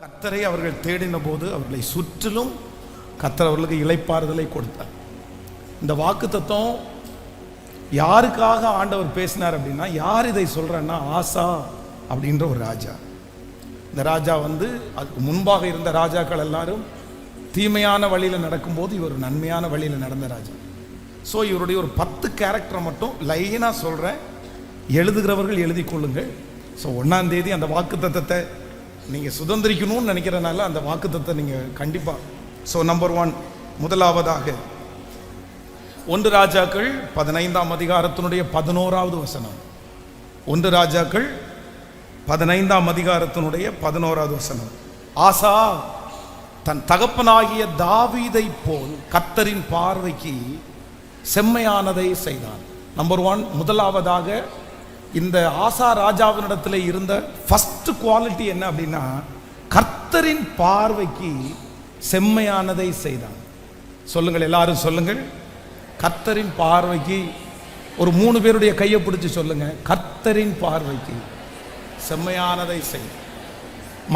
கர்த்தரை அவர்கள் தேடின போது அவர்களை சுற்றிலும் கர்த்தர் அவர்களுக்கு இளைப்பாறுதலை கொடுத்தார். இந்த வாக்குத்தத்தம் யாருக்காக ஆண்டவர் பேசினார் அப்படின்னா, யார் இதை சொல்றன்னா, ஆசா அப்படின்ற ஒரு ராஜா. இந்த ராஜா அதுக்கு முன்பாக இருந்த ராஜாக்கள் எல்லாரும் தீமையான வழியில் நடக்கும்போது இவர் நன்மையான வழியில் நடந்த ராஜா. ஸோ இவருடைய ஒரு 10 கேரக்டரை மட்டும் லைனாக சொல்கிறேன், எழுதுகிறவர்கள் எழுதி கொள்ளுங்கள். ஸோ 1ஆம் தேதி அந்த வாக்குத்தத்தத்தை நீங்கள் சுதந்திரிக்கணும்னு நினைக்கிறனால அந்த வாக்குத்தத்தத்தை நீங்கள் கண்டிப்பாக. ஸோ நம்பர் 1, முதலாவதாக 1 ராஜாக்கள் 15ஆம் அதிகாரத்தினுடைய 11வது வசனம். 1 ராஜாக்கள் 15ஆம் அதிகாரத்தினுடைய 11வது வசனம். ஆசா தன் தகப்பனாகிய தாவீதை போல் கர்த்தரின் பார்வைக்கு செம்மையானதை செய்தான். நம்பர் 1, முதலாவதாக இந்த ஆசா ராஜாவினிடத்தில் இருந்த ஃபர்ஸ்ட் குவாலிட்டி என்ன அப்படின்னா, கர்த்தரின் பார்வைக்கு செம்மையானதை செய்தான். சொல்லுங்கள், எல்லாரும் சொல்லுங்கள், கர்த்தரின் பார்வைக்கு. ஒரு 3 பேருடைய கையை பிடிச்சி சொல்லுங்க, கர்த்தரின் பார்வைக்கு செம்மையானதை செய்.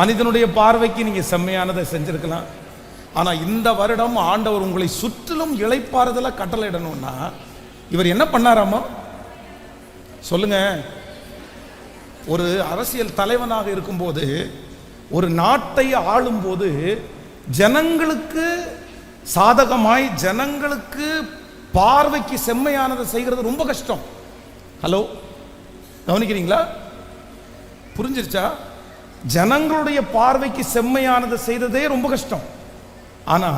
மனிதனுடைய பார்வைக்கு நீங்க செம்மையானதை செஞ்சிருக்கலாம். ஆனா இந்த வருடம் ஆண்டவர் உங்களை சுற்றிலும் இளைப்பாறுதல கட்டளையிடணும்னா இவர் என்ன பண்ணாராமா சொல்லுங்க. ஒரு அரசியல் தலைவனாக இருக்கும்போது, ஒரு நாட்டை ஆளும்போது, ஜனங்களுக்கு சாதகமாய் ஜனங்களுக்கு பார்வைக்கு செம்மையானதை செய்கிறது ரொம்ப கஷ்டம். ஹலோ, கவனிக்கிறீங்களா? புரிஞ்சிருச்சா? ஜனங்களுடைய பார்வைக்கு செம்மையானதை செய்ததே ரொம்ப கஷ்டம். ஆனா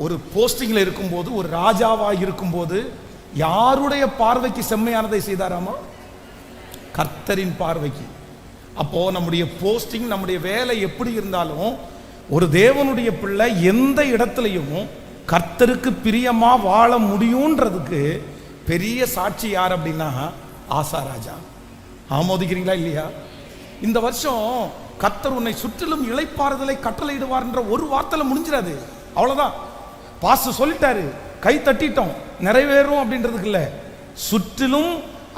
ஒரு போஸ்டிங்ல இருக்கும்போது, ஒரு ராஜாவாக இருக்கும்போது யாருடைய பார்வைக்கு செம்மையானதை செய்தாராமா? கர்த்தரின் பார்வைக்கு. அப்போ நம்முடைய போஸ்டிங், நம்முடைய வேலை எப்படி இருந்தாலும், ஒரு தேவனுடைய பிள்ளை எந்த இடத்துலையும் கர்த்தருக்கு பிரியமா வாழ முடியும்ன்றதுக்கு பெரிய சாட்சி யார் அப்படின்னா ஆசா ராஜா. ஆமோதிக்கிறீங்களா இல்லையா? இந்த வருஷம் கர்த்தர் உன்னை சுற்றிலும் இளைப்பாறுதலை கட்டளையிடுவார்ன்ற ஒரு வார்த்தையில முடிஞ்சிடாது. அவ்வளவுதான். பாஸ் சொல்லிட்டாரு, கை தட்டிட்டோம், நிறைவேறும் அப்படின்றதுக்கு இல்ல. சுற்றிலும்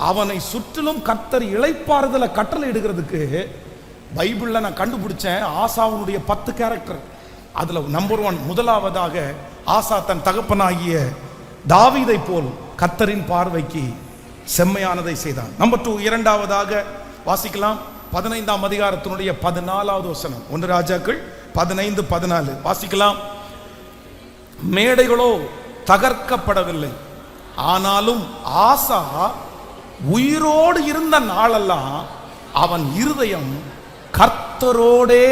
அவனை சுற்றிலும் கர்த்தர் இளைப்பாறுதலை கட்டளை இடுகிறதுக்கு பைபிள்ல நான் கண்டுபிடிச்சேன் ஆசாவுடைய 10 கேரக்டர். அதுல நம்பர் 1, முதலாவதாக ஆசா தன் தகப்பனாகிய தாவீதை போல் கர்த்தரின் பார்வைக்கு செம்மையானதை செய்தான். நம்பர் 2, இரண்டாவதாக வாசிக்கலாம். 15ஆம் அதிகாரத்தினுடைய 14வது வசனம். 1 ராஜாக்கள் 15:14 வாசிக்கலாம். மேடைகளோ தகர்க்கப்படவில்லை, ஆனாலும் ஆசா உயிரோடு இருந்த நாளெல்லாம் அவன் இருதயம் கர்த்தரோடே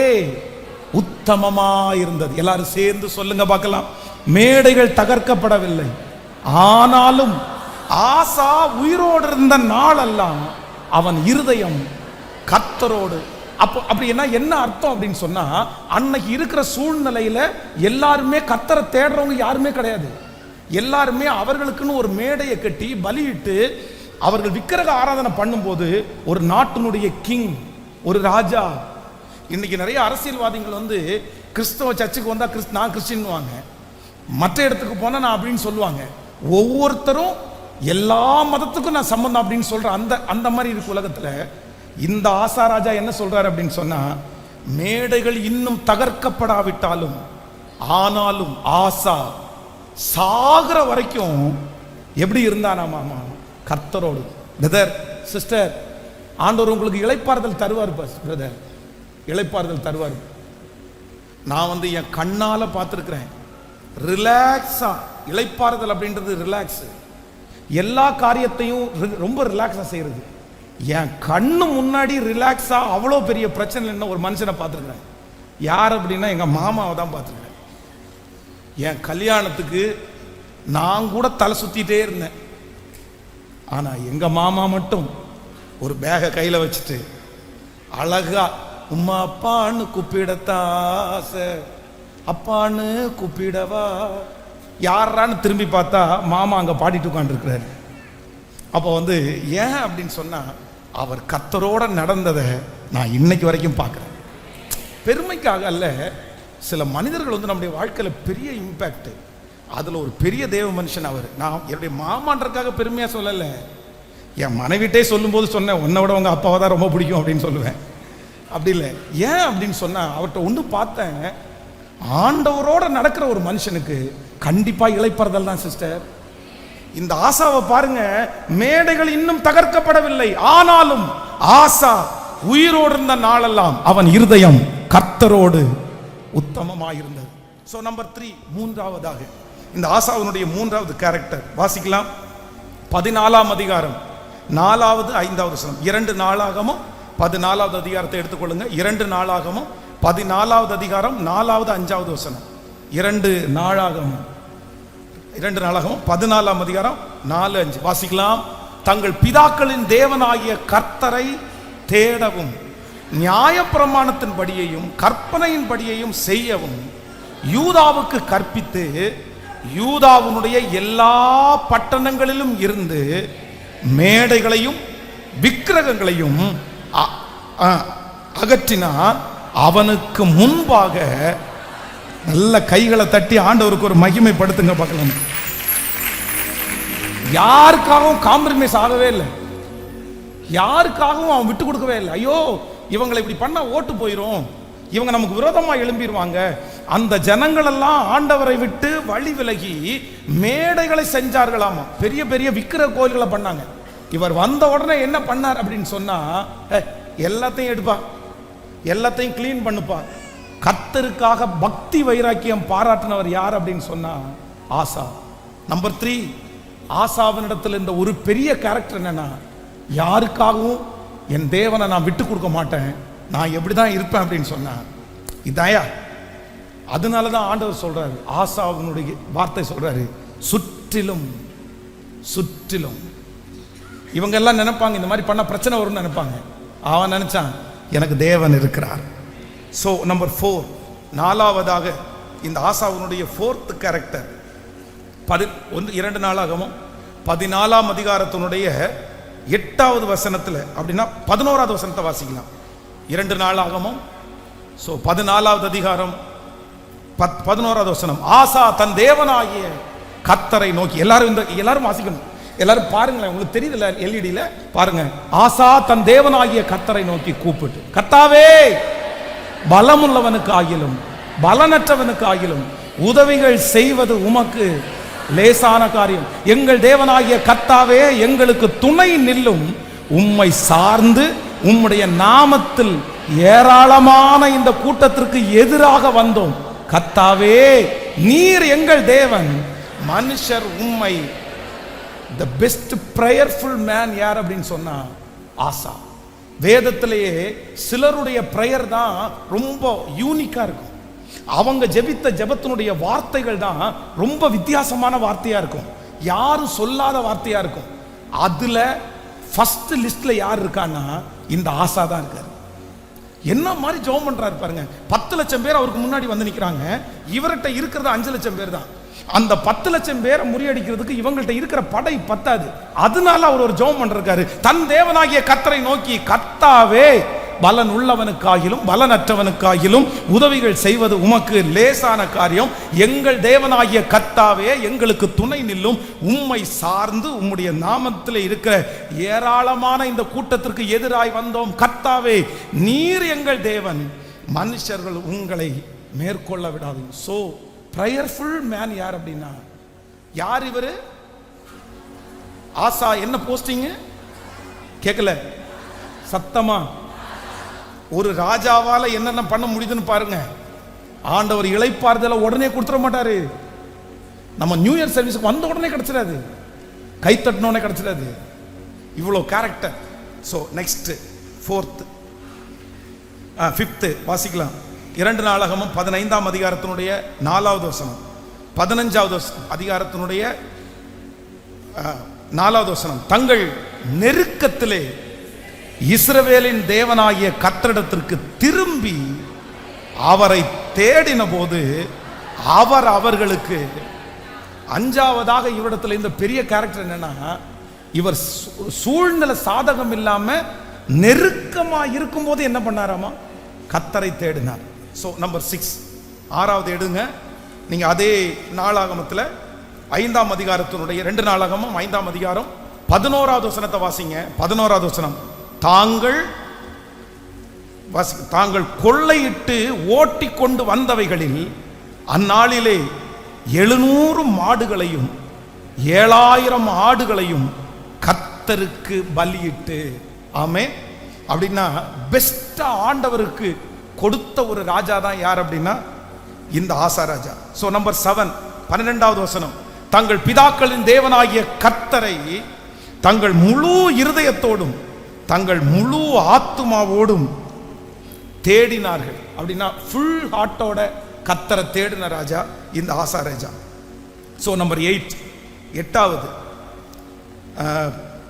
உத்தமமா இருந்தது. எல்லாரும் சேர்ந்து சொல்லுங்க பார்க்கலாம். மேடைகள் தகர்க்கப்படவில்லை, ஆனாலும் ஆசா உயிரோடு இருந்த நாளெல்லாம் அவன் இருதயம் கர்த்தரோடு. அப்படி என்ன அர்த்தம் அப்படின்னு சொன்னா, அன்னைக்கு இருக்கிற சூழ்நிலையில எல்லாருமே கர்த்தரை தேடுறவங்க யாருமே கிடையாது. எல்லாருமே அவர்களுக்குன்னு ஒரு மேடையை கட்டி பலியிட்டு அவர்கள் விக்கிரக ஆராதனை பண்ணும்போது, ஒரு நாட்டினுடைய கிங், ஒரு ராஜா. இன்னைக்கு நிறைய அரசியல்வாதிகள் கிறிஸ்தவ சர்ச்சுக்கு வந்தா நான் கிறிஸ்டின்வாங்க, மற்ற இடத்துக்கு போனா நான் அப்படின்னு சொல்லுவாங்க. ஒவ்வொருத்தரும் எல்லா மதத்துக்கும் நான் சம்பந்தம் அப்படின்னு சொல்ற அந்த மாதிரி இருக்கு உலகத்துல. இந்த ஆசா ராஜா என்ன சொல்றாரு அப்படின்னு சொன்னா, மேடைகள் இன்னும் தகர்க்கப்படாவிட்டாலும் ஆனாலும் ஆசா சாகிற வரைக்கும் எப்படி இருந்தானாமா? கர்த்தரோடு. பிரதர், சிஸ்டர், ஆண்டவர் உங்களுக்கு இளைப்பாறுதல் தருவார். பிரதர், இளைப்பாறுதல் தருவார். நான் என் கண்ணால பார்த்துருக்கிறேன். ரிலாக்ஸா இளைப்பாறுதல் அப்படின்றது ரிலாக்ஸ். எல்லா காரியத்தையும் ரொம்ப ரிலாக்ஸா செய்யறது. என் கண்ணு முன்னாடி ரிலாக்ஸா அவ்வளோ பெரிய பிரச்சனை என்ன ஒரு மனுஷனை பார்த்துருக்கிறேன். யார் அப்படின்னா எங்க மாமாவை தான் பார்த்துருக்கிறேன். என் கல்யாணத்துக்கு நான் கூட தலை சுத்திட்டே இருந்தேன். ஆனா எங்க மாமா மட்டும் ஒரு பேகை கையில வச்சுட்டு அழகா உம்மா அப்பான்னு கூப்பிடத்தாச, அப்பான்னு கூப்பிடவா, யாரான்னு திரும்பி பார்த்தா மாமா அங்க பாடிட்டு உட்காந்துருக்கிறாரு. அப்போ ஏன் அப்படின்னு சொன்னா, அவர் கர்த்தரோட நடந்ததை நான் இன்னைக்கு வரைக்கும் பார்க்குறேன். பெருமைக்காக அல்ல, சில மனிதர்கள் நம்முடைய வாழ்க்கையில் பெரிய இம்பேக்ட். அதில் ஒரு பெரிய தேவ மனுஷன் அவர். நான் என்னுடைய மாமான்றதுக்காக பெருமையாக சொல்லலை. என் மனைவிட்டே சொல்லும்போது சொன்னேன், உன்னை விட உங்கள் அப்பாவை தான் ரொம்ப பிடிக்கும் அப்படின்னு சொல்லுவேன். அப்படி இல்லை. ஏன் அப்படின்னு சொன்னா, அவர்கிட்ட ஒன்று பார்த்தேன், ஆண்டவரோட நடக்கிற ஒரு மனுஷனுக்கு கண்டிப்பா இளைப்பறதல் தான் சிஸ்டர். இந்த ஆசாவை பாருங்க, மேடைகள் இன்னும் தகர்க்கப்படவில்லை, ஆனாலும் ஆசா உயிரோடு இருந்த நாளெல்லாம் அவன் இருதயம் கர்த்தரோடு உத்தமமாயிருந்தது. சோ நம்பர் 3, மூன்றாவதாக இந்த ஆசாவினுடைய மூன்றாவது கேரக்டர் வாசிக்கலாம். 14ஆம் அதிகாரம் 4வது 5வது வசனம். 2 நாளாகமும் 14வது அதிகாரத்தை எடுத்துக்கொள்ளுங்க. 2 நாளாகமும் 14வது அதிகாரம் 4வது 5வது வசனம். 2 நாளாகமும் 14ஆம் அதிகாரம் 4, 5 வாசிக்கலாம். தங்கள் பிதாக்களின் தேவனாகிய கர்த்தரை தேடவும் நியாயப்பிரமாணத்தின் படியையும் கற்பனையின் படியையும் செய்யவும் யூதாவுக்கு கற்பித்து யூதாவுடைய எல்லா பட்டணங்களிலும் இருந்து மேடைகளையும் விக்கிரகங்களையும் அகற்றினார். அவனுக்கு முன்பாக நல்ல கைகளை தட்டி ஆண்டவருக்கு ஒரு மகிமைப்படுத்துங்க பார்க்கலாம். யாருக்காகவும் காம்ப்ரமைஸ் ஆகவே இல்லை, யாருக்காகவும் அவன் விட்டு கொடுக்கவே இல்லை. ஐயோ இவங்களை இப்படி பண்ண ஓட்டு போயிரும், இவங்க நமக்கு விரோதமாக எழும்பிடுவாங்க. அந்த ஜனங்கள் எல்லாம் ஆண்டவரை விட்டு வழி விலகி மேடைகளை செஞ்சார்களாமா, பெரிய பெரிய விக்கிர கோயில்களை பண்ணாங்க. இவர் வந்த உடனே என்ன பண்ணார் அப்படின்னு சொன்னா, எல்லாத்தையும் எடுப்பா, எல்லாத்தையும் கிளீன் பண்ணுப்பா. கர்த்தருக்காக பக்தி வைராக்கியம் பாராட்டினவர் யார் அப்படின்னு சொன்னா ஆசா. நம்பர் 3, ஆசாவினிடத்தில் இந்த ஒரு பெரிய கேரக்டர் என்னன்னா, யாருக்காகவும் என் தேவனை நான் விட்டு கொடுக்க மாட்டேன், நான் எப்படிதான் இருப்பேன் அப்படின்னு சொன்னேன். இதாயா, அதனாலதான் ஆண்டவர் சொல்றாரு, ஆசாவினுடைய வார்த்தை சொல்றாரு, சுற்றிலும் சுற்றிலும். இவங்க எல்லாம் நினைப்பாங்க இந்த மாதிரி பண்ண பிரச்சனை வரும்னு நினைப்பாங்க. அவன் நினைச்சான் எனக்கு தேவன் இருக்கிறார். ஸோ நம்பர் 4, 4வதாக இந்த ஆசாவினுடைய 4th கேரக்டர் 2 நாளாகமும் 14ஆம் அதிகாரத்தினுடைய 8வது வசனத்தில், அப்படின்னா 11வது வசனத்தை வாசிக்கலாம். 2 நாளாகமும் 14வது அதிகாரம் 11வது வசனம். ஆசா தன் தேவனாகிய கர்த்தரை நோக்கி, எல்லாரும் வாசிக்கணும், எல்லாரும் பாருங்களேன், உங்களுக்கு தெரியுதுல்ல எல்இடியில பாருங்க. ஆசா தன் தேவனாகிய கர்த்தரை நோக்கி கூப்பிட்டு, கர்த்தாவே பலமுள்ளவனுக்கு ஆகிலும் பலனற்றவனுக்கு ஆகிலும் உதவிகள் செய்வது உமக்கு லேசான காரியம். எங்கள் தேவனாகிய கர்த்தாவே எங்களுக்கு துணை நில்லும், உம்மை சார்ந்து உம்முடைய நாமத்தில் ஏராளமான இந்த கூட்டத்திற்கு எதிராக வந்தோம். கர்த்தாவே நீர் எங்கள் தேவன், மனுஷர் உம்மை. the best prayerful man யார் அப்படின்னு சொன்னா ஆசா. வேதத்திலேயே சிலருடைய பிரேயர் தான் ரொம்ப யூனிக்கா இருக்கும். அவங்க ஜெபித்த ஜெபத்தினுடைய வார்த்தைகள் தான் ரொம்ப வித்தியாசமான வார்த்தையா இருக்கும், யாரும் சொல்லாத வார்த்தையா இருக்கும். அதுல ஃபர்ஸ்ட் லிஸ்ட்ல யார் இருக்கான்னா இந்த ஆசா தான் இருக்காரு. என்ன மாதிரி ஜெபம் பண்றாரு பாருங்க. 10 லட்சம் பேர் அவருக்கு முன்னாடி வந்து நிக்கிறாங்க, இவர்கிட்ட இருக்கிறது 5 லட்சம் பேர் தான். அந்த 10 லட்சம் பேரை முறியடிக்கிறதுக்கு இவங்கள்ட்ட இருக்கிற படை பத்தாது. அதனால அவர் ஒரு ஜெபம் பண்றாரு, தன் தேவனாகிய கர்த்தரை நோக்கி, கர்த்தாவே பலன் உள்ளவனுக்காகிலும் பலனற்றவனுக்காகிலும் உதவிகள் செய்வது உமக்கு லேசான காரியம். எங்கள் தேவனாகிய கர்த்தாவே எங்களுக்கு துணை நில்லும், உம்மை சார்ந்து உம்முடைய நாமத்தில் இருக்கிற ஏராளமான இந்த கூட்டத்திற்கு எதிராய் வந்தோம். கர்த்தாவே நீர் எங்கள் தேவன், மனுஷர்கள் உங்களை மேற்கொள்ள விடாது. சோ பிரேயர்ஃபுல் மேன் யார் அப்படின்னா யார் இவரு? ஆசா என்ன போஸ்டிங் கேட்கல சத்தமா? ஒரு ராஜாவால என்னென்ன பண்ண முடியுதுன்னு பாருங்க. ஆண்டவர் இளைப்பாறுதல உடனே கொடுத்துட மாட்டாரு. நம்ம நியூ இயர் சர்வீஸ்க்கு வந்த உடனே கிடைச்சிடாது, கை தட்டினோடனே கிடைச்சிடாது. இவ்வளோ character. So next 4th 5th வாசிக்கலாம். 2 நாளாகமும் 15ஆம் அதிகாரத்தினுடைய 4வது வசனம், 15வது அதிகாரத்தினுடைய 4வது வசனம். தங்கள் நெருக்கத்திலே இஸ்ரவேலின் தேவனாகிய கர்த்தரிடத்திற்கு திரும்பி அவரை தேடின போது அவர் அவர்களுக்கு. 5வதாக இவரிடத்துல இந்த பெரிய கேரக்டர் என்னன்னா, இவர் சூழ்நிலை சாதகம் இல்லாம நெருக்கமா இருக்கும் போது என்ன பண்ணாராமா? கர்த்தரை தேடினார். ஸோ நம்பர் 6, 6வது எடுங்க நீங்க. அதே நாளாகமத்தில் 5ஆம் அதிகாரத்தினுடைய 2 நாளாகமும் 5ஆம் அதிகாரம் 11வது வசனத்தை வாசிங்க. 11வது வசனம். தாங்கள் தாங்கள் கொள்ளையிட்டு ஓட்டி கொண்டு வந்தவைகளில் அந்நாளிலே 700 மாடுகளையும் 7000 ஆடுகளையும் கர்த்தருக்கு பலியிட்டு. ஆமென். அப்படின்னா பெஸ்டா ஆண்டவருக்கு கொடுத்த ஒரு ராஜா தான் யார் அப்படின்னா இந்த ஆசா ராஜா. சோ நம்பர் 7, 12வது வசனம். தங்கள் பிதாக்களின் தேவனாகிய கர்த்தரை தங்கள் முழு இருதயத்தோடும் தங்கள் முழு ஆத்துமாவோடும் தேடினார்கள். அப்படின்னா ஃபுல் ஹார்ட்டோட கர்த்தரை தேடின ராஜா இந்த ஆசா ராஜா. சோ நம்பர் 8, 8வது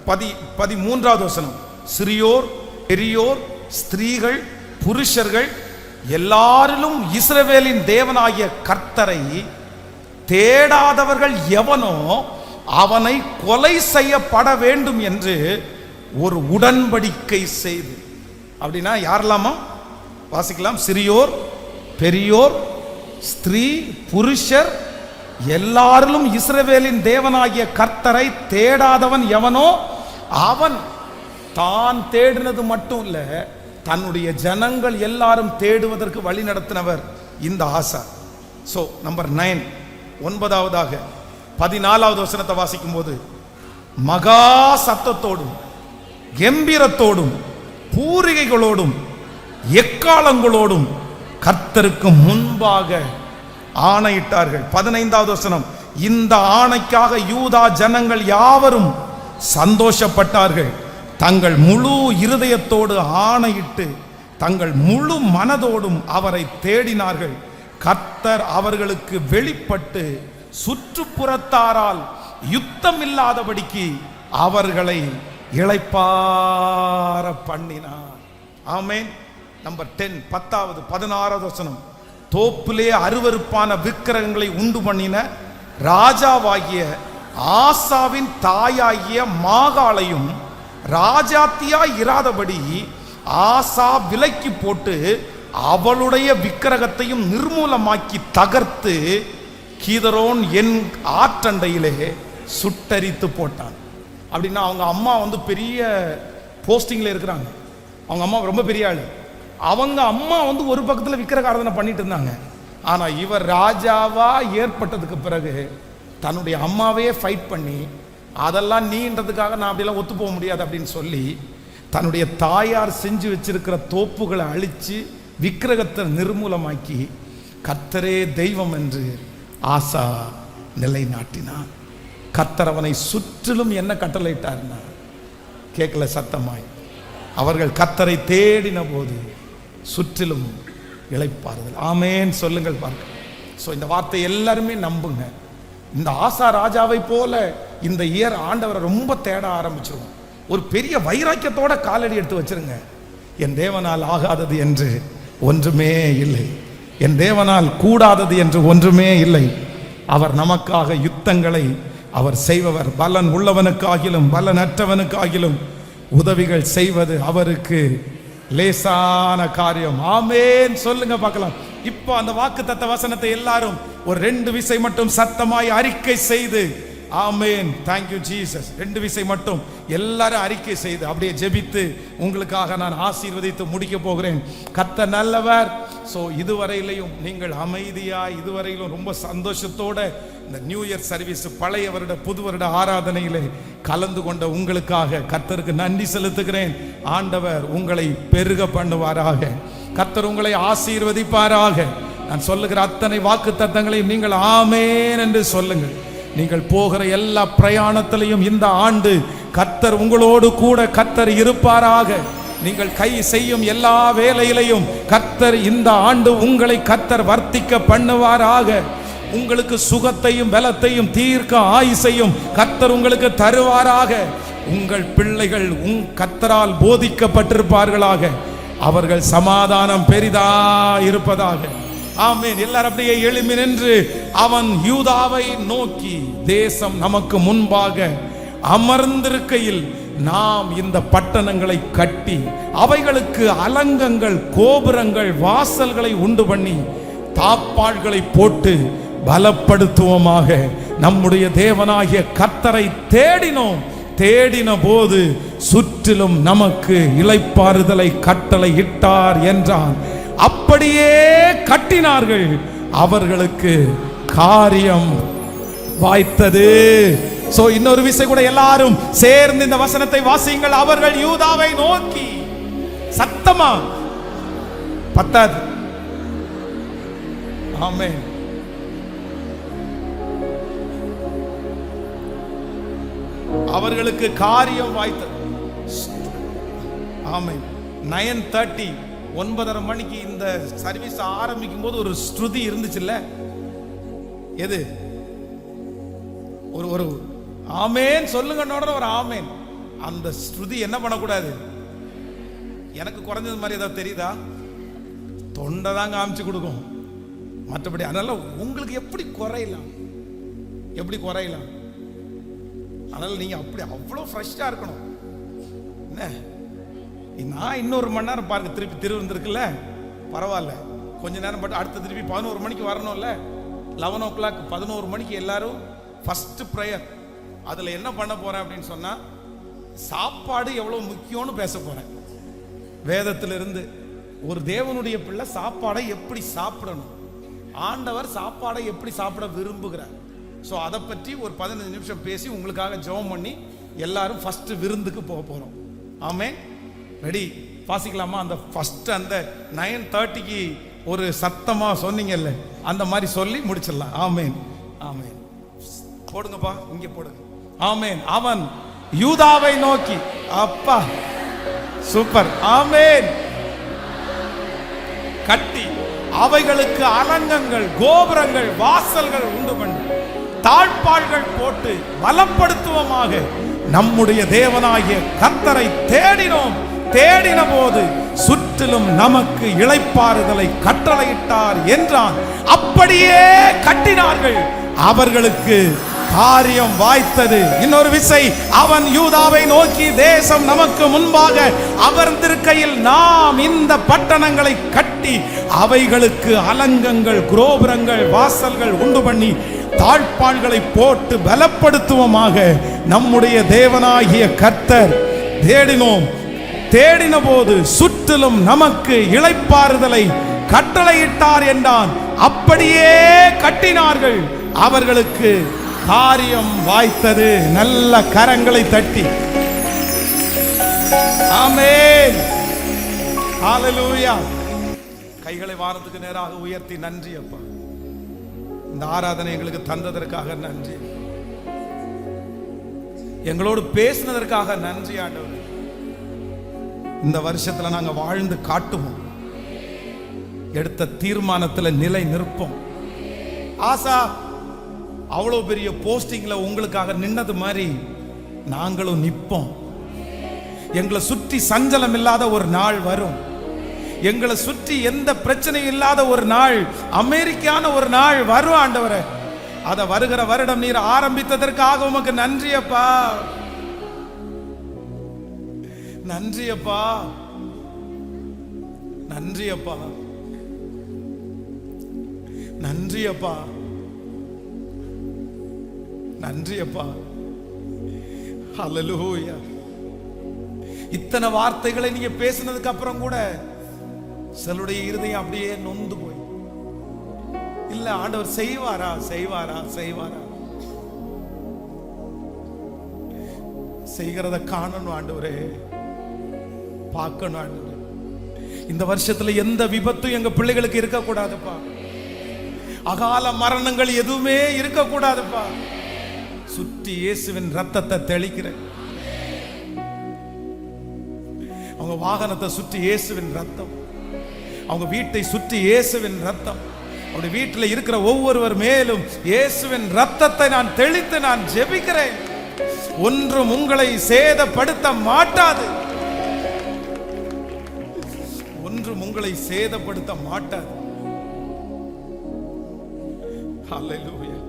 13வது வசனம். சிறியோர் பெரியோர் ஸ்திரீகள் புருஷர்கள் எல்லாரிலும் இஸ்ரவேலின் தேவனாகிய கர்த்தரை தேடாதவர்கள் எவனோ அவனை கொலை செய்யப்பட வேண்டும் என்று ஒரு உடன்படிக்கை செய்து. அப்படின்னா யாரெல்லாமா வாசிக்கலாம்? சிறியோர் பெரியோர் ஸ்திரீ புருஷர் எல்லாரிலும் இஸ்ரவேலின் தேவனாகிய கர்த்தரை தேடாதவன் எவனோ அவன். தான் தேடினது மட்டும் இல்ல, தன்னுடைய ஜனங்கள் எல்லாரும் தேடுவதற்கு வழி நடத்தினவர் இந்த ஆசா. சோ நம்பர் 9, 9வதாக 14வது வசனத்தை வாசிக்கும் போது, மகா சத்தத்தோடும் கம்பீரத்தோடும் பூரிகைகளோடும் எக்காலங்களோடும் கர்த்தருக்கு முன்பாக ஆணையிட்டார்கள். 15வது வசனம். இந்த ஆணைக்காக யூதா ஜனங்கள் யாவரும் சந்தோஷப்பட்டார்கள். தங்கள் முழு இருதயத்தோடு ஆணையிட்டு தங்கள் முழு மனதோடும் அவரை தேடினார்கள். கர்த்தர் அவர்களுக்கு வெளிப்பட்டு சுற்றுப்புறத்தாரால் யுத்தம் இல்லாதபடிக்கு அவர்களை இளைப்பாற பண்ணினார். ஆமென். நம்பர் 10, 10வது 16வது வசனம். தோப்பிலே அருவருப்பான விக்கிரகங்களை உண்டு பண்ணின ராஜாவாகிய ஆசாவின் தாயாகிய மாகாளையும் ராஜாத்தியாய் இராதபடி ஆசா விலக்கி போட்டு அவளுடைய விக்கிரகத்தையும் நிர்மூலமாக்கி தகர்த்து கீதரோன் என் ஆற்றண்டையிலே சுட்டரித்து போட்டான். அப்படின்னா அவங்க அம்மா பெரிய போஸ்டிங்ல இருக்கிறாங்க. அவங்க அம்மா ரொம்ப பெரிய ஆளு. அவங்க அம்மா ஒரு பக்கத்தில் விக்கிரக ஆராதனை பண்ணிட்டு இருந்தாங்க. ஆனா இவர் ராஜாவா ஏற்பட்டதுக்கு பிறகு தன்னுடைய அம்மாவையே ஃபைட் பண்ணி, அதெல்லாம் நீன்றதுக்காக நான் அப்படியெல்லாம் ஒத்து போக முடியாது அப்படின்னு சொல்லி தன்னுடைய தாயார் செஞ்சு வச்சிருக்கிற தோப்புகளை அழிச்சு விக்கிரகத்தை நிர்மூலமாக்கி கர்த்தரே தெய்வம் என்று ஆசா நிலைநாட்டினான். கர்த்தர் அவனை சுற்றிலும் என்ன கட்டளையிட்டார்னா, கேட்கல சத்தமாய், அவர்கள் கர்த்தரை தேடின போது சுற்றிலும் இளைப்பாறுதல். ஆமேன் சொல்லுங்கள் பார்க்க. ஸோ இந்த வார்த்தை எல்லாருமே நம்புங்க. இந்த ஆசா ராஜாவை போல இந்த இயர் ஆண்டவரை ரொம்ப தேட ஆரம்பிச்சிருவோம். ஒரு பெரிய வைராக்கியத்தோட காலடி எடுத்து வச்சிருங்க. என் தேவனால் ஆகாதது என்று ஒன்றுமே இல்லை, என் தேவனால் கூடாதது என்று ஒன்றுமே இல்லை. அவர் நமக்காக யுத்தங்களை அவர் செய்பவர். பலன் உள்ளவனுக்காகிலும் பலனற்றவனுக்காகிலும் உதவிகள் செய்வது அவருக்கு லேசான காரியம். ஆமேன் சொல்லுங்க பார்க்கலாம். இப்போ அந்த வாக்குத்தத்த வசனத்தை எல்லாரும் ஒரு 2 விசை மட்டும் சத்தமாய் அறிக்கை செய்து, ஆமேன் தேங்க்யூ ஜீசஸ், 2 விசை மட்டும் எல்லாரும் அறிக்கை செய்து அப்படியே ஜெபித்து உங்களுக்காக நான் ஆசீர்வதித்து முடிக்க போகிறேன். கர்த்தர் நல்லவர். ஸோ இதுவரையிலையும் நீங்கள் அமைதியாய், இதுவரையிலும் ரொம்ப சந்தோஷத்தோட இந்த நியூ இயர் சர்வீஸ், பழைய வருட புது வருட ஆராதனையிலே கலந்து கொண்ட உங்களுக்காக கர்த்தருக்கு நன்றி செலுத்துகிறேன். ஆண்டவர் உங்களை பெருக பண்ணுவாராக, கர்த்தர் உங்களை ஆசீர்வதிப்பாராக. நான் சொல்லுகிற அத்தனை வாக்கு தத்தங்களையும் நீங்கள் ஆமேன் என்று சொல்லுங்கள். நீங்கள் போகிற எல்லா பிரயாணத்திலையும் இந்த ஆண்டு கர்த்தர் உங்களோடு கூட கர்த்தர் இருப்பாராக. நீங்கள் கை செய்யும் எல்லா வேலையிலையும் கர்த்தர் இந்த ஆண்டு உங்களை கர்த்தர் வர்த்திக்க பண்ணுவாராக. உங்களுக்கு சுகத்தையும் பலத்தையும் தீர்க்க ஆயுசையும் கர்த்தர் உங்களுக்கு தருவாராக. உங்கள் பிள்ளைகள் கர்த்தரால் போதிக்கப்பட்டிருப்பார்களாக. அவர்கள் சமாதானம் பெரிதா இருப்பதாக. ஆமென். எல்லாரும் அப்படியே எழும்பி நின்று அவன் யூதாவை நோக்கி, தேசம் நமக்கு முன்பாக அமர்ந்திருக்கையில் நாம் இந்த பட்டணங்களை கட்டி அவைகளுக்கு அலங்கங்கள், கோபுரங்கள், வாசல்களை உண்டு பண்ணி தாப்பாள்களை போட்டு பலப்படுத்துவோமாக. நம்முடைய தேவனாகிய கர்த்தரை தேடினோம், தேடின போது சுற்றிலும் நமக்கு இளைப்பாறுதலை கட்டளை இட்டார் என்றான். அப்படியே கட்டினார்கள், அவர்களுக்கு காரியம் வாய்த்தது. சோ இன்னொரு விஷயம் கூட எல்லாரும் சேர்ந்து இந்த வசனத்தை வாசியுங்கள். அவர்கள் யூதாவை நோக்கி, சத்தமா பத்தாது. ஆமென். அவர்களுக்கு காரியம் வாய்த்தது. ஆமென். 9:30 9:30 மணிக்கு இந்த சர்வீஸ் ஆரம்பிக்கும் போது ஒரு ஸ்ருதி இருந்துச்சுல்ல, எது? ஒரு ஆமேன் சொல்லுங்க, ஒரு ஆமேன். அந்த ஸ்ருதி என்ன பண்ணக்கூடாது? எனக்கு குறைஞ்சது மாதிரி ஏதாவது தெரியுதா? தொண்டை தான் காமிச்சு கொடுக்கும், மற்றபடி. அதனால உங்களுக்கு எப்படி குறையலாம், எப்படி குறையலாம்? அதனால நீங்க அப்படி அவ்வளோ ஃப்ரெஷ்ஷாக இருக்கணும். என்ன, நான் இன்னொரு மணி நேரம் பாருங்க, திருப்பி திருவிருந்திருக்குல்ல, பரவாயில்ல, கொஞ்ச நேரம் பட்டு அடுத்த திருப்பி 11 மணிக்கு வரணும்ல. 11 o'clock 11 மணிக்கு எல்லாரும் ஃபர்ஸ்ட் ப்ரேயர். அதில் என்ன பண்ண போறேன் அப்படின்னு சொன்னா, சாப்பாடு எவ்வளோ முக்கியம்னு பேச போறேன். வேதத்திலிருந்து ஒரு தேவனுடைய பிள்ளை சாப்பாடை எப்படி சாப்பிடணும், ஆண்டவர் சாப்பாடை எப்படி சாப்பிட விரும்புகிறார். ஸோ அதை பற்றி ஒரு 15 நிமிஷம் பேசி உங்களுக்காக ஜெபம் பண்ணி எல்லாரும் ஃபர்ஸ்ட் விருந்துக்கு போக போறோம். ஆமே, ரெடி? வாசிக்கலாமா? அந்த ஃபர்ஸ்ட் அந்த 9:30க்கு ஒரு சத்தமா சொன்னீங்கல்ல, அந்த மாதிரி சொல்லி முடிச்சிடலாம். ஆமேன், ஆமேன். போடுங்கப்பா, இங்க போடுங்க. ஆமேன். அவன் யூதாவை நோக்கி, அப்பா சூப்பர், ஆமேன், கட்டி அவைகளுக்கு அலங்கங்கள், கோபுரங்கள், வாசல்கள் உண்டு பண்ணி தாழ்பாள்கள் போட்டு பலப்படுத்துவமாக நம்முடைய தேவனாகிய கர்த்தரை தேடினோம். தேடின போது சுற்றிலும் நமக்கு இளைப்பாறுதலை கட்டளையிட்டார் என்றான். அப்படியே கட்டினார்கள், அவர்களுக்கு காரியம் வாய்த்தது. இன்னொரு விசை, அவன் யூதாவை நோக்கி, தேசம் நமக்கு முன்பாக அமர்ந்திருக்கையில் நாம் இந்த பட்டணங்களை கட்டி அவைகளுக்கு அலங்கங்கள், கோபுரங்கள், வாசல்கள் உண்டு பண்ணி தாழ்பாள்களை போட்டு பலப்படுத்துவமாக நம்முடைய தேவனாகிய கர்த்தர் தேடினோம். தேடின போது சுற்றிலும் நமக்கு இளைப்பாறுதலை கட்டளையிட்டார் என்றான். அப்படியே கட்டினார்கள், அவர்களுக்கு காரியம் வாய்த்தது. நல்ல கரங்களை தட்டி ஆமென், ஹல்லேலூயா. கைகளை வானத்துக்கு நேராக உயர்த்தி, நன்றி அப்பா, இந்த ஆராதனை எங்களுக்கு தந்ததற்காக நன்றி, எங்களோடு பேசினதற்காக நன்றி ஆண்டவர். இந்த வருஷத்துல நாங்க வாழ்ந்து காட்டுவோம், எடுத்த தீர்மானத்துல நிலை நிற்போம். ஆசா அவ்வளவு பெரிய போஸ்டிங்ல உங்களுக்காக நின்னது மாதிரி நாங்களும் நிற்போம். எங்களை சுற்றி சஞ்சலம் இல்லாத ஒரு நாள் வரும், எங்களை சுற்றி எந்த பிரச்சனையும் இல்லாத ஒரு நாள், அமெரிக்கான ஒரு நாள் வரும் ஆண்டவரே. அத வருகிற வருடம் நீர் ஆரம்பித்ததற்காக உமக்கு நன்றி அப்பா, நன்றி அப்பா, நன்றி அப்பா, நன்றி அப்பா, நன்றி அப்பா. ஹல்லேலூயா. இத்தனை வார்த்தைகளை நீங்க பேசினதுக்கு அப்புறம் கூட சிலருடைய இருதயம் அப்படியே நொந்து போய், இல்ல ஆண்டவர் செய்வாரா செய்வாரா செய்வாரா, செய்கிறத காணணும் ஆண்டவரே, பார்க்கணும் ஆண்டவரே. இந்த வருஷத்துல எந்த விபத்தும் எங்க பிள்ளைகளுக்கு இருக்க கூடாதுப்பா, அகால மரணங்கள் எதுவுமே இருக்க கூடாதுப்பா. சுற்றி இயேசுவின் ரத்தத்தை தெளிக்கிறேன், அவங்க வாகனத்தை சுற்றி இயேசுவின் ரத்தம், அவங்க வீட்டை சுற்றி இயேசுவின் ரத்தம், அவருடைய வீட்டில் இருக்கிற ஒவ்வொருவர் மேலும் இயேசுவின் ரத்தத்தை நான் தெளித்து நான் ஜெபிக்கிறேன். ஒன்றும் உங்களை சேதப்படுத்த மாட்டாது, ஒன்றும் உங்களை சேதப்படுத்த மாட்டாது. ஹல்லேலூயா.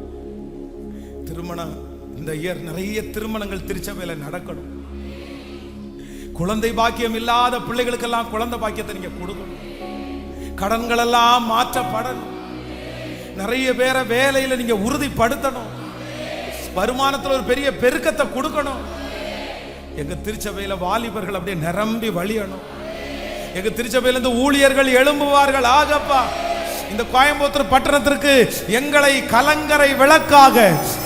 திருமணம் இந்த இயர் நிறைய திருமணங்கள் திருச்சபையில நடக்கணும். குழந்தை பாக்கியம் இல்லாத பிள்ளைகளுக்கெல்லாம் குழந்தை பாக்கியத்தை நீங்க கொடுக்கணும். கடன்கள் எல்லாம் மாற்றப்படணும். நிறைய பேரை வேலையில நீங்க உறுதிப்படுத்தணும். வருமானத்தில் ஒரு பெரிய பெருக்கத்தை கொடுக்கணும். எங்க திருச்சபையில வாலிபர்கள் அப்படியே நிரம்பி வழியணும். எங்க திருச்சபையில இந்த ஊழியர்கள் எழும்புவார்கள். ஆகப்பா, இந்த கோயம்புத்தூர் பட்டணத்திற்கு எங்களை கலங்கரை விளக்காக,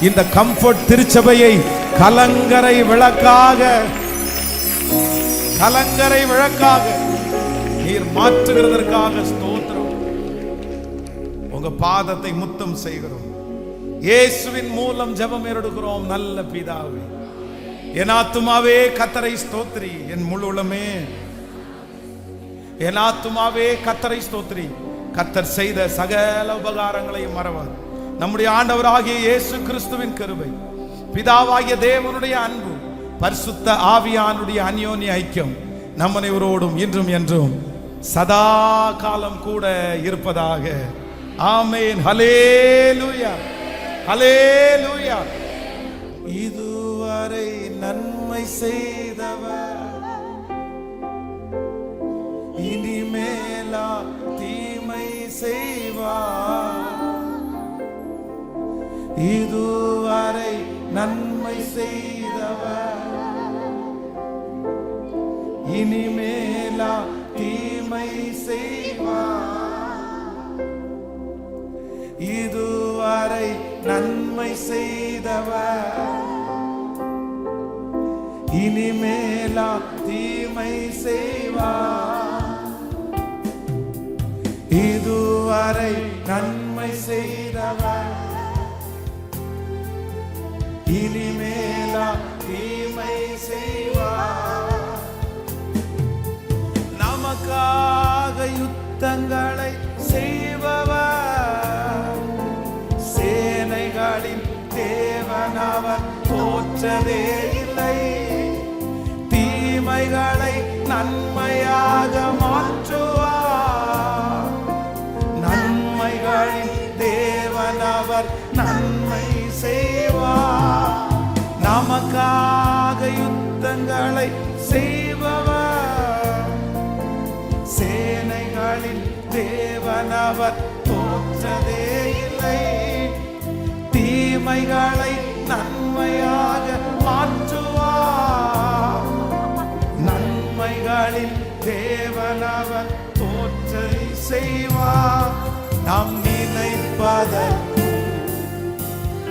இந்த கம்ஃபர்ட் திருச்சபையை கலங்கரை விளக்காக நீர் மாற்றுகிறதற்காக ஸ்தோத்திரம். உங்க பாதத்தை முத்தம் செய்கிறோம். இயேசுவின் மூலம் ஜெபம் எடுக்கிறோம் நல்ல பிதாவே. என் ஆத்துமாவே கர்த்தரை ஸ்தோத்திரி, என் முழு உள்ளமே என் ஆத்துமாவே கர்த்தரை ஸ்தோத்திரி. கர்த்தர் செய்த சகல உபகாரங்களையும் மறவார். நம்முடைய ஆண்டவராகிய இயேசு கிறிஸ்துவின் கிருபை, பிதாவாகிய தேவனுடைய அன்பு, பரிசுத்த ஆவியானுடைய அந்யோன்ய ஐக்கியம் நம் அனைவரோடும் இன்றும் என்றும் சதா காலம் கூட இருப்பதாக. ஆமென். ஹல்லேலூயா, ஹல்லேலூயா. இதுவரை நன்மை செய்தவர் இனிமேலா தீமை செய்வார். இதுவரை நன்மை செய்தவர் இனிமேலா தீமை செய்வார். இதுவரை நன்மை செய்தவர் இனிமேலா தீமை செய்வார். இதுவரை நன்மை செய்தவர் இனிமேலா தீமை செய்வார். நமக்காக யுத்தங்களை செய்பவர், சேனைகளின் தேவனவர் தோற்றதே இல்லை. தீமைகளை நன்மையாக மாற்றுவார். நன்மைகளின் தேவனவர் நன்மை செய்வார். நமக்காக யுத்தங்களை செய்பவர், சேனைகளின் தேவனவர் தோற்றதே இல்லை. தீமைகளை நன்மையாக மாற்றுவார். நன்மைகளின் தேவனவர் தோற்றதை செய்வார். நாம் நினைப்பதற்கும்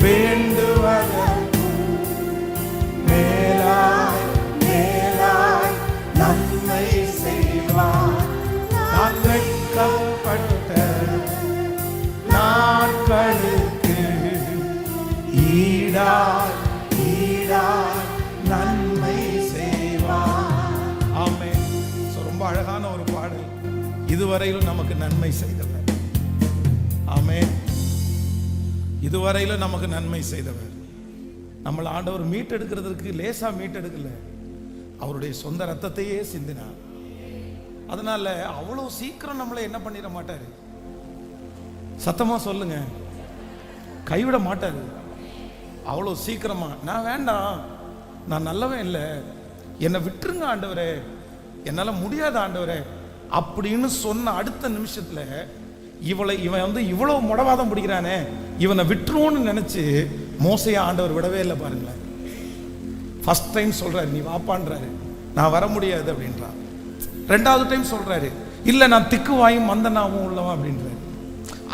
வேண்டுவதற்கும் மேலாய் மேலாய் நன்மை செய்வார். நான் வெட்கப்பட்ட நாட்களுக்கு ஈடாய் ஈடாய் நன்மை செய்வார். ஆமென். ரொம்ப அழகான ஒரு பாடல். இதுவரையிலும் நமக்கு நன்மை செய்தவர். ஆமென். இதுவரையிலும் நமக்கு நன்மை செய்தவர். நம்மளை ஆண்டவர் மீட்டெடுக்கிறதுக்கு லேசா மீட்டெடுக்கல, அவருடைய சொந்த ரத்தத்தையே சிந்தினார். அதனால அவ்வளவு சீக்கிரம் நம்மளை என்ன பண்ணிட மாட்டாரு. சத்தமா சொல்லுங்க, கைவிட மாட்டாரு அவ்வளவு சீக்கிரமா. நான் வேண்டாம், நான் நல்லவன் இல்லை, என்னை விட்டுருங்க ஆண்டவரே, என்னால முடியாத ஆண்டவரே அப்படின்னு சொன்ன அடுத்த நிமிஷத்துல இவன் வந்து இவ்வளவு முடவாதம் பிடிக்கிறானே, இவனை விட்டுருவோன்னு நினைச்சு மோசையா ஆண்டவர் விடவே இல்லை. பாருங்களேன், ஃபர்ஸ்ட் டைம் சொல்றாரு நீ வாப்பான்றாரு, நான் வர முடியாது அப்படின்றான். ரெண்டாவது டைம் சொல்றாரு இல்ல நான் திக்கு வாயும் மந்தனாவும் உள்ளவன் அப்படின்றாரு.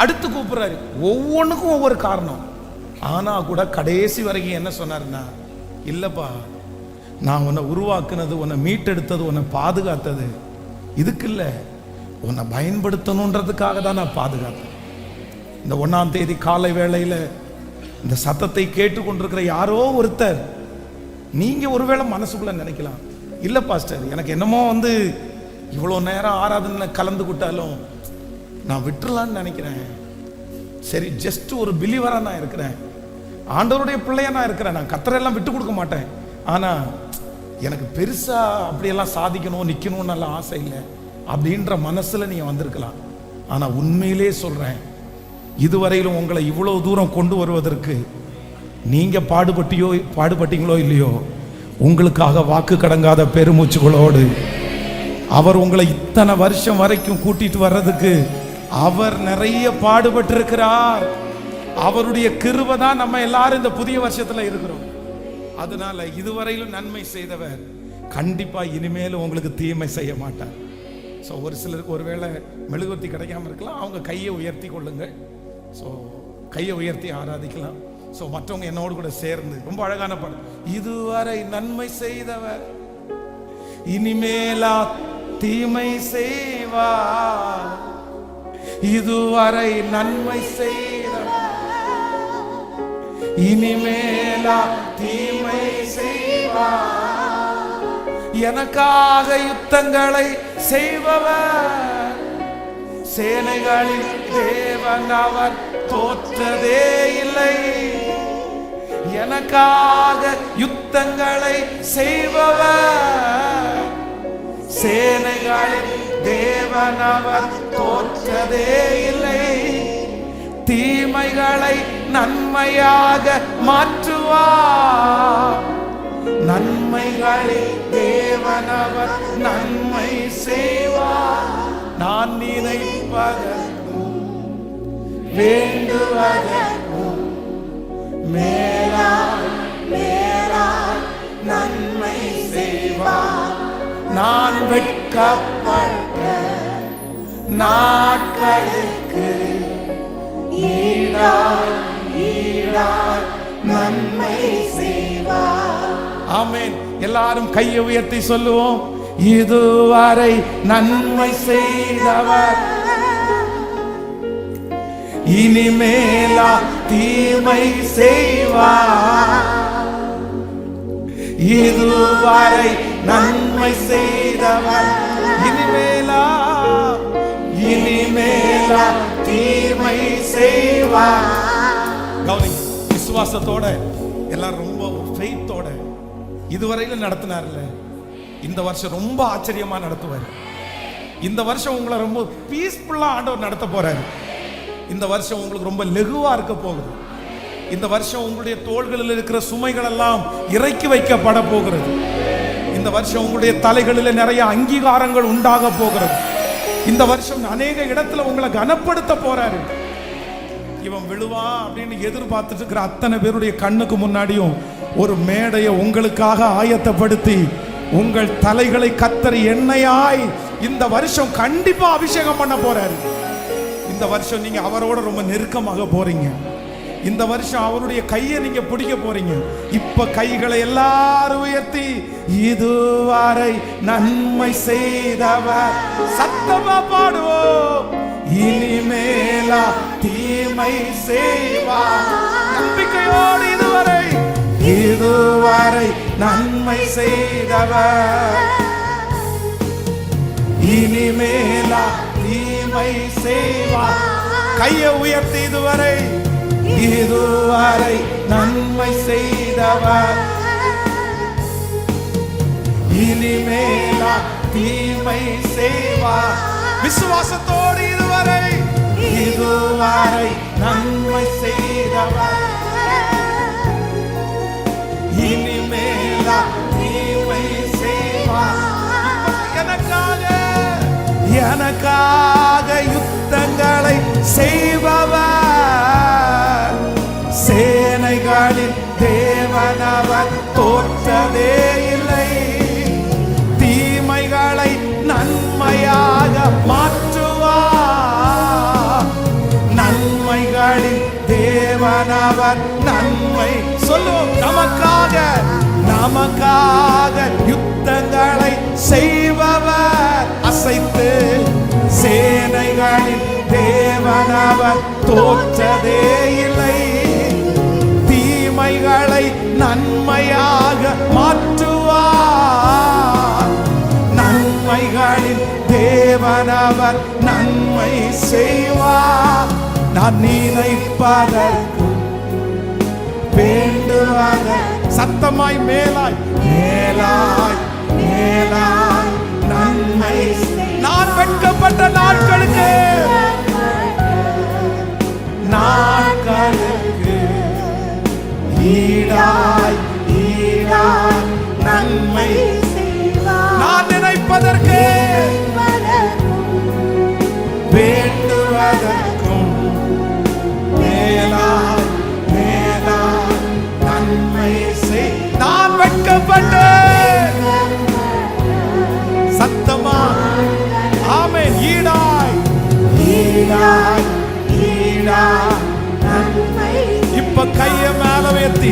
அடுத்து கூப்பிடுறாரு, ஒவ்வொன்றுக்கும் ஒவ்வொரு காரணம். ஆனா கூட கடைசி வரைக்கும் என்ன சொன்னாருன்னா, இல்லப்பா நான் உன்னை உருவாக்குனது, உன்னை மீட்டெடுத்தது, உன்னை பாதுகாத்தது இதுக்கு இல்லை, உன்னை பயன்படுத்தணுன்றதுக்காக தான் நான் பாதுகாத்தேன். இந்த 1ஆம் தேதி காலை வேளையில் இந்த சத்தத்தை கேட்டுக்கொண்டிருக்கிற யாரோ ஒருத்தர், நீங்க ஒருவேளை மனசுக்குள்ள நினைக்கலாம், இல்லை பாஸ்டர் எனக்கு என்னமோ வந்து இவ்வளோ நேரம் ஆராதனை கலந்துக்கிட்டாலும் நான் விட்டுறலான்னு நினைக்கிறேன். சரி, ஜஸ்ட் ஒரு பிலீவரா நான் இருக்கிறேன், ஆண்டவருடைய பிள்ளையா நான் இருக்கிறேன், நான் கர்த்தரெல்லாம் விட்டு கொடுக்க மாட்டேன், ஆனா எனக்கு பெருசா அப்படியெல்லாம் சாதிக்கணும் நிக்கணும்னு நல்ல ஆசை இல்லை அப்படின்ற மனசுல நீங்க வந்திருக்கலாம். ஆனா உண்மையிலே சொல்றேன், இதுவரையிலும் உங்களை இவ்வளவு தூரம் கொண்டு வருவதற்கு நீங்க பாடுபட்டீங்களோ இல்லையோ, உங்களுக்காக வாக்கு கடங்காத பெருமூச்சுகளோடு அவர் உங்களை இத்தனை வருஷம் வரைக்கும் கூட்டிட்டு வர்றதுக்கு அவர் நிறைய பாடுபட்டு இருக்கிறார். அவருடைய கிருபை தான் நம்ம எல்லாரும் இந்த புதிய வருஷத்துல இருக்கிறோம். அதனால இதுவரையிலும் நன்மை செய்தவர் கண்டிப்பா இனிமேலும் உங்களுக்கு தீமை செய்ய மாட்டார். ஸோ ஒரு சிலருக்கு ஒருவேளை மெழுகுவர்த்தி கிடைக்காம இருக்கலாம், அவங்க கையை உயர்த்தி கொள்ளுங்கள். ஸோ கையை உயர்த்தி ஆராதிக்கலாம். ஸோ மற்றவங்க என்னோடு கூட சேர்ந்து ரொம்ப அழகான பாடல். இதுவரை நன்மை செய்தவர் இனிமேலா தீமை செய்வார். இதுவரை நன்மை செய்தவர் இனிமேலா தீமை செய்வார். எனக்காக யுத்தங்களை செய்பவர், சேனைகளின் தேவன் அவர், தோற்றதே இல்லை. எனக்காக யுத்தங்களை செய்பவர், சேனைகளின் தேவன் அவர், தோற்றதே இல்லை. தீமைகளை நன்மையாக மாற்றுவார். நன்மைகளில் தேவன் அவர் நன்மை செய்வார். நான் நினைப்பதற்கும் வேண்டுவதற்கும் மேலாய் மேலாய் நன்மை செய்வார். நான் வெட்கப்பட்ட நாட்களுக்கு ஈடாய் ஈடாய் நன்மை செய்வார். ஆமென். எல்லாரும் கையை உயர்த்தி சொல்லுவோம். இதுவரை நன்மை செய்தவர் இனிமேலா தீமை செய்வார். இதுவரை நன்மை செய்தவர் இனிமேலா தீமை செய்வார். கவனி, விசுவாசத்தோட எல்லாரும் ரொம்ப ஃபெய்த்தோட இதுவரையில நடத்தினார்ல, இந்த வருஷம் ரொம்ப ஆச்சரியமா நடத்துவார். இந்த வருஷம் உங்களை ரொம்ப பீஸ்ஃபுல்லா ஆண்டவர் நடத்த போறாரு. இந்த வருஷம் உங்களுக்கு ரொம்ப லெகுவா இருக்க போகுது. இந்த வருஷம் உங்களுடைய தோள்களில் இருக்கிற சுமைகள் எல்லாம் இறக்கி வைக்கப்பட போகிறது. இந்த வருஷம் உங்களுடைய தலைகளில் நிறைய அங்கீகாரங்கள் உண்டாக போகிறது. இந்த வருஷம் அநேக இடத்துல உங்களை கனப்படுத்த போறாரு. இவன் விழுவா அப்படின்னு எதிர்பார்த்துட்டு இருக்கிற அத்தனை பேருடைய கண்ணுக்கு முன்னாடியும் ஒரு மேடையை உங்களுக்காக ஆயத்தப்படுத்தி உங்கள் தலைகளை கத்தர் எண்ணெயாய் இந்த வருஷம் கண்டிப்பா அபிஷேகம் பண்ண போறாரு. இந்த வருஷம் நீங்க அவரோட ரொம்ப நெருக்கமாக போறீங்க. இந்த வருஷம் அவருடைய கையை நீங்க பிடிக்க போறீங்க. இப்ப கைகளை எல்லாரும் உயர்த்தி, இதுவரை நன்மை செய்தவர், சத்தமா பாடுவோம். இனிமேலா தீமை செய்வார். நம்பிக்கையோடு இதுவரை நன்மை செய்தவர் இனிமேலா தீமை செய்வார். கையை உயர்த்தி, இதுவரை நன்மை செய்தவர் இனிமேலா தீமை செய்வார். விசுவாசத்தோடு இதுவரை நன்மை செய்தவர் இனிமேலா தீமை செய்வார். எனக்காக யுத்தங்களை செய்பவர், சேனைகளின் தேவனவர், தோற்றதே இல்லை. தீமைகளை நன்மையாக மாற்றுவார். நன்மைகளின் தேவனவர் நன்மை சொல்லும். நமக்காக யுத்தங்களை செய்பவர், அசைத்து சேனைகளின் தேவனவர், தோற்றதே இல்லை. தீமைகளை நன்மையாக மாற்றுவார். நன்மைகளின் தேவனவர் நன்மை செய்வார். நான் நினைப்பதற்கு வேண்டுவதற்கு சத்தமாய் மேலாய் மேலாய் மேலாய் நன்மை. நான் வெட்கப்பட்ட நாட்களுக்கு ஈடாய் ஈடாய் நன்மை. நான் நினைப்பதற்கு வேண்டுவதற்கும் மேலாய் மேலாய் நன்மை செய். நான் வெட்கப்பட்டேன், இப்ப கைய மேல உயர்த்தி,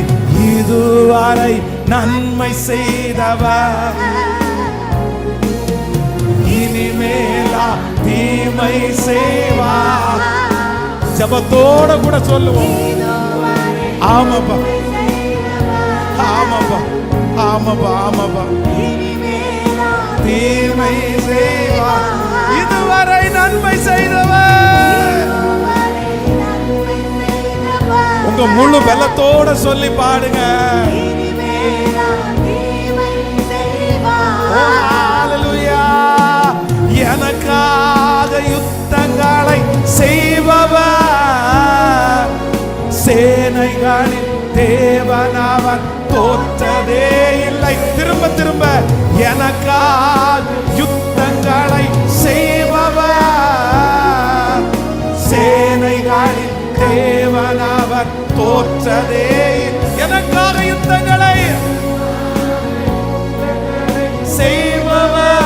இதுவரை நன்மை செய்தவர் இனிமேலா தீமை செய்வார். ஜபத்தோட கூட சொல்லுவோம். ஆமாப்பா, ஆமாப்பா, ஆமாப்பா, ஆமாப்பா. தீமை செய்வார், இதுவரை நன்மை செய்தவர். உங்க முழு பலத்தோட சொல்லி பாடுங்க. எனக்காக யுத்தங்களை செய்பவர், சேனைகளின் தேவனவர் தோற்றதே இல்லை. திரும்ப திரும்ப, எனக்காக யுத்தங்களை செய்பவர், சேனைகளின் தேவனவர் தோற்றதே. எனக்காக யுத்தங்களை செய்பவர்,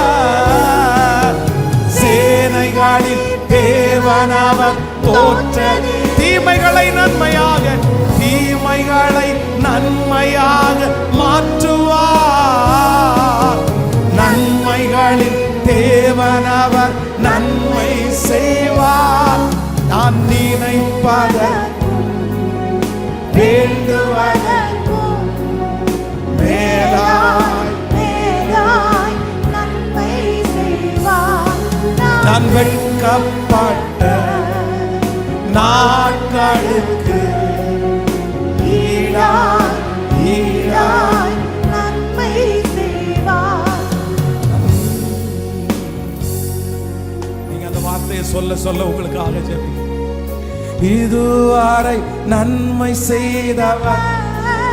சேனைகளின் தேவனவர் தோற்றதே. தீமைகளை நன்மையாக, தீமைகளை நன்மையாக மாற்றுவார். நன்மைகளின் தேவனவர் நன்மை செய்வார். நான் நினைப்பதற்கும் வேண்டுவதற்கும் மேலாய் நன்மை செய்வார். நான் வெட்கப்பட்ட நாட்களுக்கு ஈடாய் ஈடாய் நன்மை செய்வார். நீங்க அந்த வார்த்தையை சொல்ல சொல்ல உங்களுக்காக ஜெபிக்கிறேன். இதுவரை நன்மை செய்தவர்.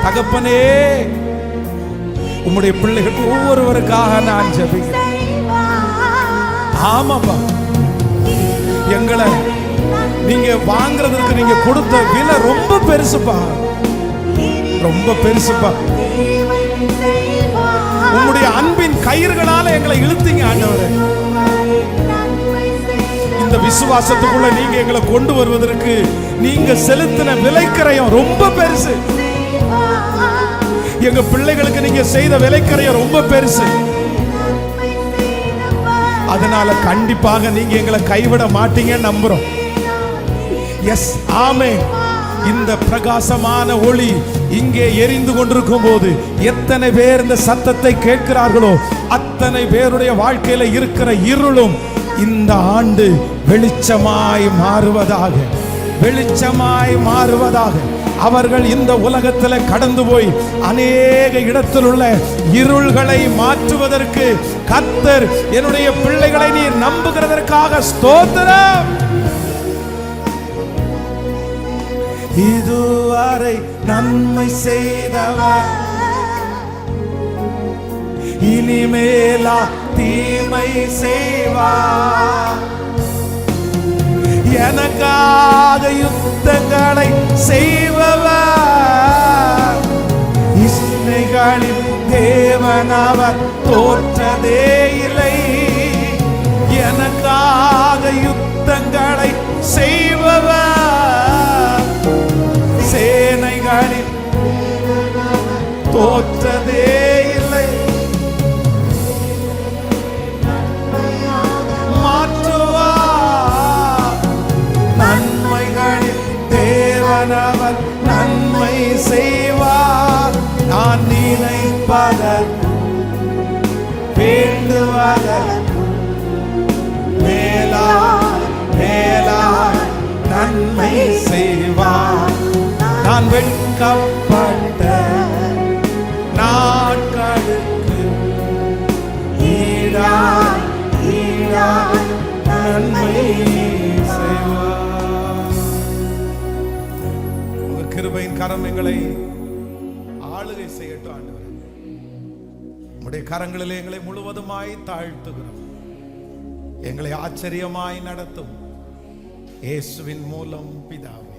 தகப்பனே, உம்முடைய பிள்ளைகள் ஒவ்வொருவருக்காக நான் ஜெபிக்கிறேன். ஆமாப்பா, எங்களை நீங்க வாங்குறதுக்கு நீங்க கொடுத்த விலை ரொம்ப பெருசுப்பா, ரொம்ப பெருசுப்பா. உங்களுடைய அன்பின் கயிறுகளால எங்களை இழுத்தீங்க ஆண்டவரே. இந்த விசுவாசத்துக்குள்ள நீங்க எங்களை கொண்டு வருவதற்கு நீங்க செலுத்தின விலைக்கரையம் ரொம்ப பெருசு. எங்க பிள்ளைகளுக்கு நீங்க செய்த விலைக்கரையம் ரொம்ப பெருசு. அதனால கண்டிப்பாக நீங்க எங்களை கைவிட மாட்டீங்க நம்புறோம். எஸ், ஆமென். இந்த பிரகாசமான ஒளி இங்கே எரிந்து கொண்டிருக்கும் போது எத்தனை பேர் இந்த சத்தத்தை கேட்கிறார்களோ அத்தனை பேருடைய வாழ்க்கையில இருக்கிற இருளும் இந்த ஆண்டு வெளிச்சமாய் மாறுவதாக, வெளிச்சமாய் மாறுவதாக. அவர்கள் இந்த உலகத்தில் கடந்து போய் அநேக இடத்தில் உள்ள இருள்களை மாற்றுவதற்கு கர்த்தர் என்னுடைய பிள்ளைகளை நீர் நம்புகிறதற்காக ஸ்தோத்திரம். இதுவரை நன்மை செய்தவர் இனிமேலா தீமை செய்வார். எனக்காக யுத்தங்களை செய்பவர், இஸ்ரவேலின் தேவனவர் தோற்றதே இல்லை. எனக்காக யுத்தங்களை செய்பவர், சேனைகளின் தோற்றதே இல்லை. மாற்றுவார் நன்மைகளின் தேவனவர் நன்மை செய்வார். நான் நினைப்பதற்கும் வேண்டுவதற்கும் மேலாய் மேலாய் நன்மை செய்வார். நான் வெட்கப்பட்ட நாட்களுக்கு ஈடாய் ஈடாய் நன்மை செய்வார். உங்க கிருபையின் கரம் எங்களை ஆளுகை செய்யட்டும் ஆண்டவரே. உம்முடைய கரங்களிலே எங்களை முழுவதுமாய் தாழ்த்துகிறோம். எங்களை ஆச்சரியமாய் நடத்தும் இயேசுவின் மூலம் பிதாவே.